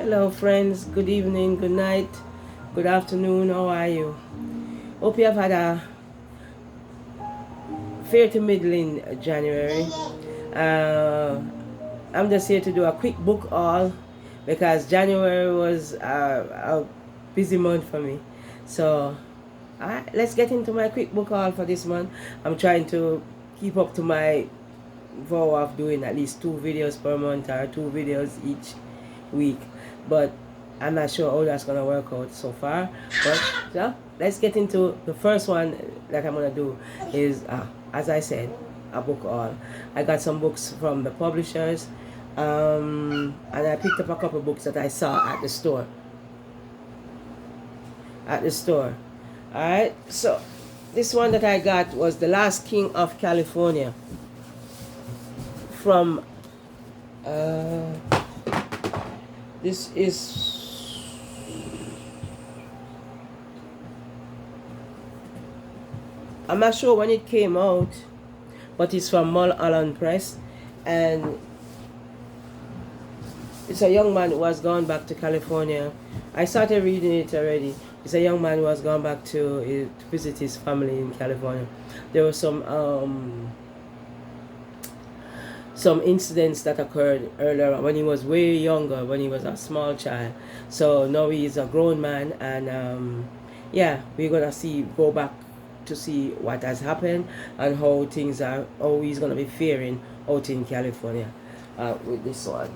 Hello, friends. Good evening, good night, good afternoon. How are you? Hope you have had a fair to middling January. Uh, I'm just here to do a quick book haul because January was a busy month for me. So, alright, let's get into my quick book haul for this month. I'm trying to keep up to my vow of doing at least 2 videos per month or 2 videos each week, but I'm not sure how that's gonna work out so far. But so let's get into the first one that I'm gonna do is as I said, a book haul. I got some books from the publishers, and I picked up a couple books that I saw at the store. Alright, so this one that I got was The Last King of California from this is I'm not sure when it came out, but it's from Mulholland Press, and it's a young man who has gone back to California. I started reading it already. It's a young man who has gone back to visit his family in California. There were some incidents that occurred earlier when he was way younger, when he was a small child. So now he is a grown man, and yeah, we're gonna go back to see what has happened and how he's gonna be faring out in California with this one.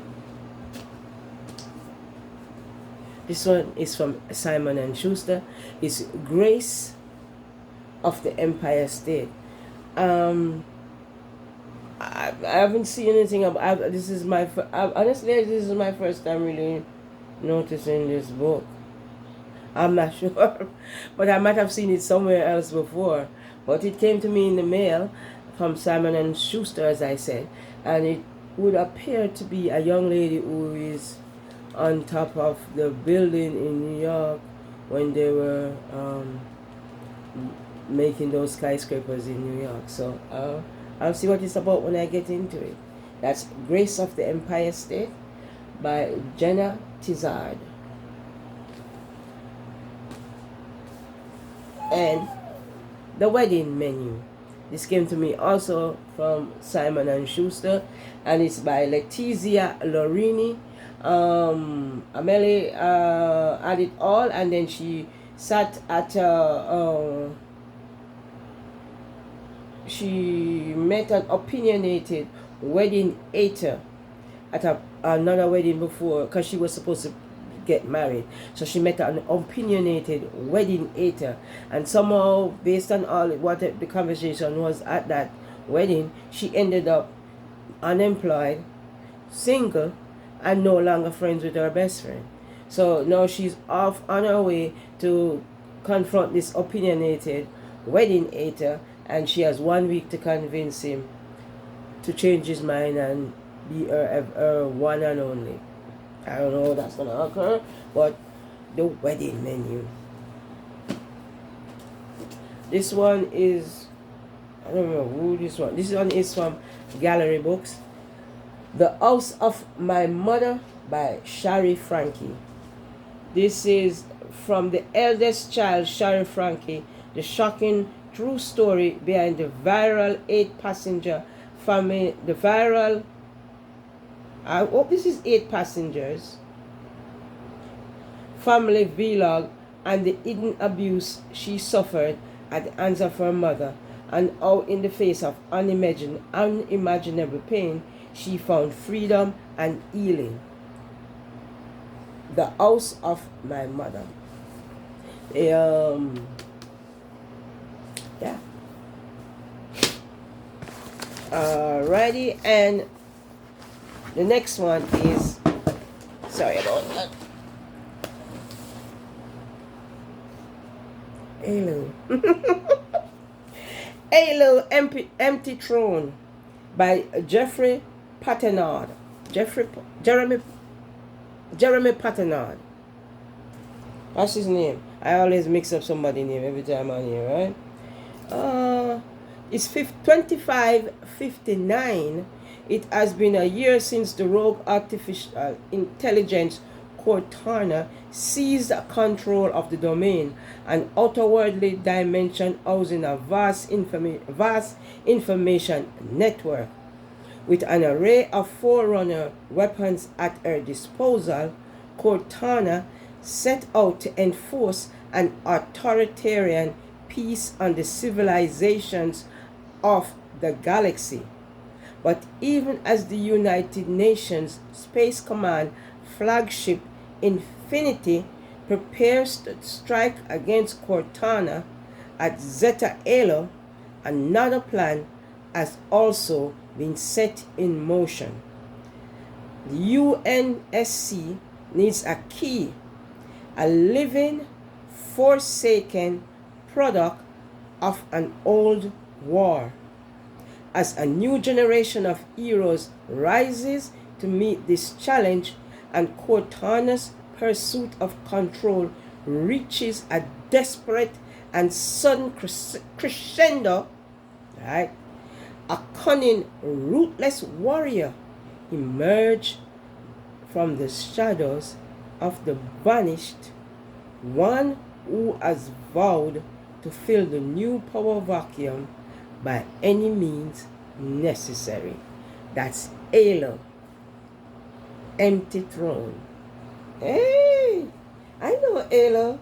This one is from Simon and Schuster. It's Grace of the Empire State. I haven't seen anything about. Honestly, this is my first time really noticing this book. I'm not sure, but I might have seen it somewhere else before. But it came to me in the mail from Simon and Schuster, as I said, and it would appear to be a young lady who is on top of the building in New York when they were making those skyscrapers in New York. So I'll see what it's about when I get into it. That's Grace of the Empire State by Jenna Tizard. And The Wedding Menu. This came to me also from Simon and Schuster, and it's by Letizia Lorini. Amelie had it all, and then she sat at she met an opinionated wedding hater at another wedding before, because she was supposed to get married. So she met an opinionated wedding hater, and somehow, based on all what the conversation was at that wedding, she ended up unemployed, single, and no longer friends with her best friend. So now she's off on her way to confront this opinionated wedding hater, and she has 1 week to convince him to change his mind and be her one and only. I don't know how that's going to occur, but The Wedding Menu. This one is, I don't know who this one. This one is from Gallery Books. The House of My Mother by Shari Frankie. This is from the eldest child, Shari Frankie, the shocking true story behind the viral 8-passenger family. I hope this is 8 passengers family vlog, and the hidden abuse she suffered at the hands of her mother, and how in the face of unimaginable pain she found freedom and healing. The House of My Mother. Yeah. Alrighty, and the next one is, sorry about that. Halo. Halo Empty Throne by Jeremy Paternard. That's his name. I always mix up somebody's name every time I'm here, right? It's 2559. It has been a year since the rogue artificial intelligence Cortana seized control of the domain, an outerworldly dimension housing a vast information network. With an array of forerunner weapons at her disposal, Cortana set out to enforce an authoritarian peace on the civilizations of the galaxy. But even as the United Nations Space Command flagship Infinity prepares to strike against Cortana at Zeta Elo, another plan has also been set in motion. The UNSC needs a key, a living, forsaken product of an old war. As a new generation of heroes rises to meet this challenge and Cortana's pursuit of control reaches a desperate and sudden crescendo, right? A cunning, ruthless warrior emerged from the shadows of the vanished, one who has vowed to fill the new power vacuum by any means necessary. That's Alo, Empty Throne. Hey, I know Alo.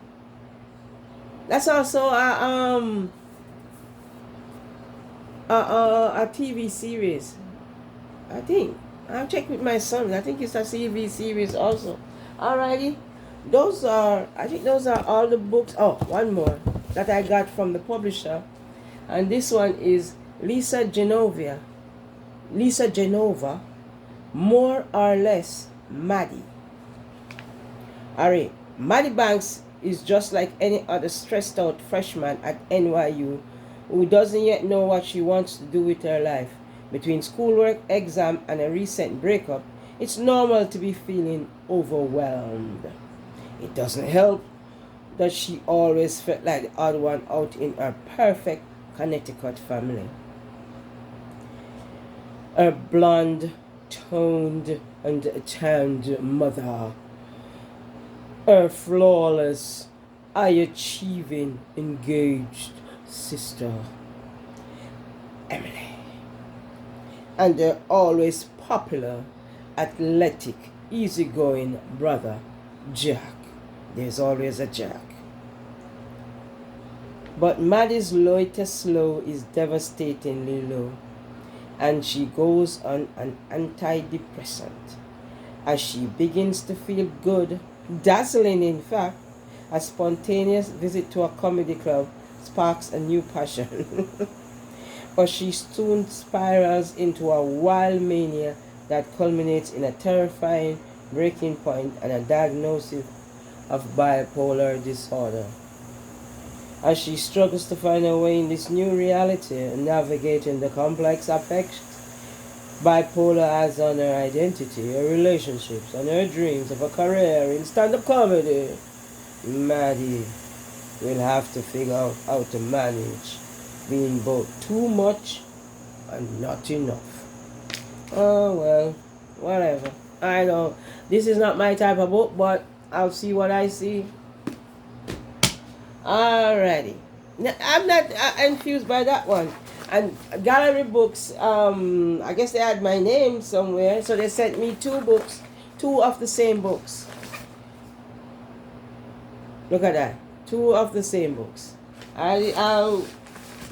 That's also a TV series. I think. I'll check with my son. I think it's a TV series also. Alrighty. I think those are all the books. Oh, one more that I got from the publisher. And this one is Lisa Genova, More or Less Maddie. Alright, Maddie Banks is just like any other stressed out freshman at NYU who doesn't yet know what she wants to do with her life. Between schoolwork, exam, and a recent breakup, it's normal to be feeling overwhelmed. It doesn't help that she always felt like the odd one out in her perfect Connecticut family. Her blonde, toned, and tanned mother. Her flawless, high-achieving, engaged sister, Emily. And their always popular, athletic, easygoing brother, Jack. There's always a Jack. But Maddie's latest low is devastatingly low, and she goes on an antidepressant. As she begins to feel good, dazzling in fact, a spontaneous visit to a comedy club sparks a new passion. But she soon spirals into a wild mania that culminates in a terrifying breaking point and a diagnosis of bipolar disorder. As she struggles to find her way in this new reality and navigating the complex effects bipolar has on her identity, her relationships, and her dreams of a career in stand-up comedy, Maddie will have to figure out how to manage being both too much and not enough. Oh well, whatever. I know this is not my type of book, but I'll see what I see. Alrighty. Now, I'm not confused by that one. And Gallery Books, I guess they had my name somewhere, so they sent me two books, two of the same books. Look at that, two of the same books. I'll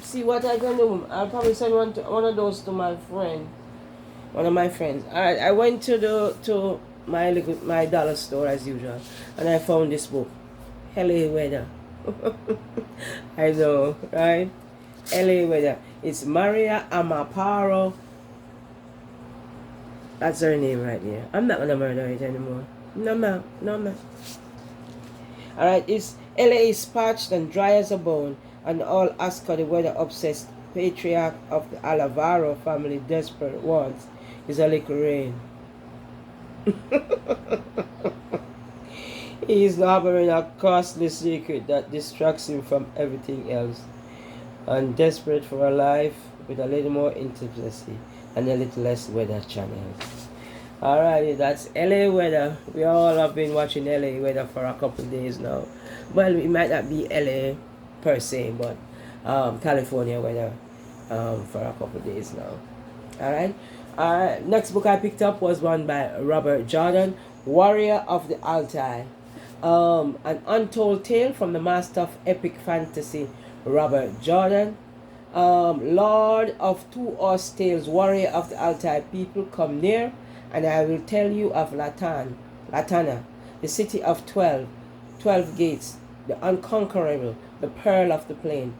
see what I can do. I'll probably send one of those to my friend, one of my friends. Alright, I went to my dollar store as usual, and I found this book, LA Weather. I know, right? LA Weather. It's Maria Amaparo. That's her name right there. I'm not gonna murder it anymore. No man. Alright, it's LA is parched and dry as a bone, and all Oscar the weather obsessed patriarch of the Alavaro family desperate wants is a little rain. He is harboring a costly secret that distracts him from everything else, and desperate for a life with a little more intimacy and a little less weather channels. Alrighty, that's LA weather. We all have been watching LA weather for a couple of days now. Well, it might not be LA per se, but California weather for a couple of days now. Alright. Next book I picked up was one by Robert Jordan, Warrior of the Altai. An untold tale from the master of epic fantasy, Robert Jordan. Lord of two horse tales, warrior of the Altai people, come near, and I will tell you of Latana, the city of 12 gates, the unconquerable, the pearl of the plain.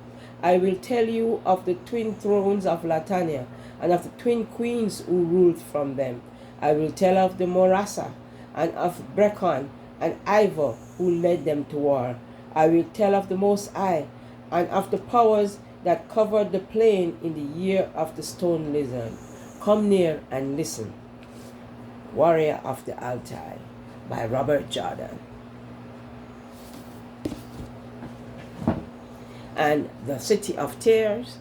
I will tell you of the twin thrones of Latania, and of the twin queens who ruled from them. I will tell of the Morasa, and of Brecon and Ivor who led them to war. I will tell of the Most High, and of the powers that covered the plain in the year of the stone lizard. Come near and listen. Warrior of the Altai by Robert Jordan. And The City of Tears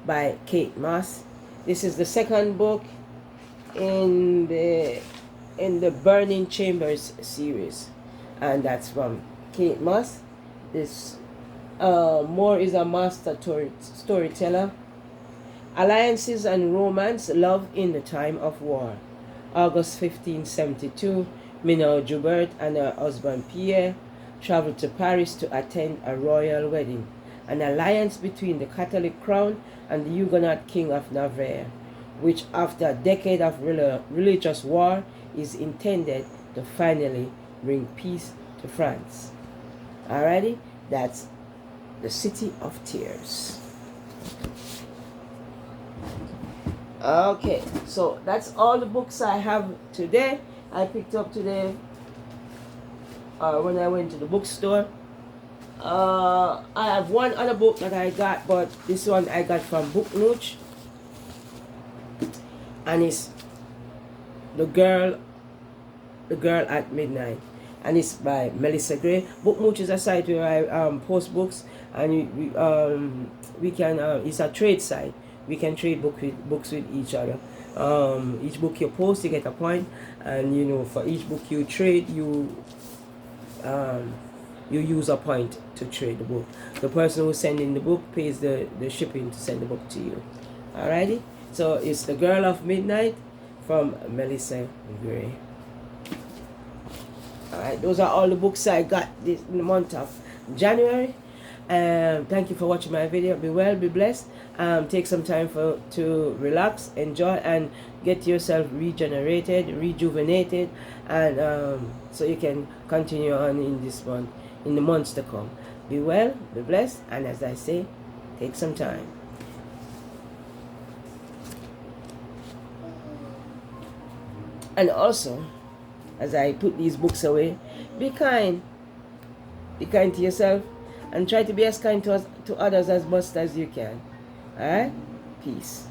by Kate Moss. This is the second book in the Burning Chambers series, and that's from Kate Moss. This Moore is a master storyteller. Alliances and Romance, Love in the Time of War. August 1572, Minot Joubert and her husband Pierre traveled to Paris to attend a royal wedding, an alliance between the Catholic crown and the Huguenot king of Navarre, which after a decade of religious war is intended to finally bring peace to France. Alrighty, that's The City of Tears. Okay, so that's all the books I have today. I picked up today when I went to the bookstore. I have one other book that I got, but this one I got from booklovermichie, and it's The Girl at Midnight, and it's by Melissa Gray. Booklovermichie is a site where I post books, and we can it's a trade site. We can trade books with each other. Each book you post, you get a point, and for each book you trade, you use a point to trade the book. The person who's sending the book pays the shipping to send the book to you. Alrighty? So it's The Girl of Midnight from Melissa Gray. Alright, those are all the books I got in the month of January. Thank you for watching my video. Be well, be blessed. Take some time to relax, enjoy, and get yourself regenerated, rejuvenated, and so you can continue on in this month, in the months to come. Be well, be blessed, and as I say, take some time. And also, as I put these books away, be kind. Be kind to yourself, and try to be as kind to others as much as you can. Alright? Peace.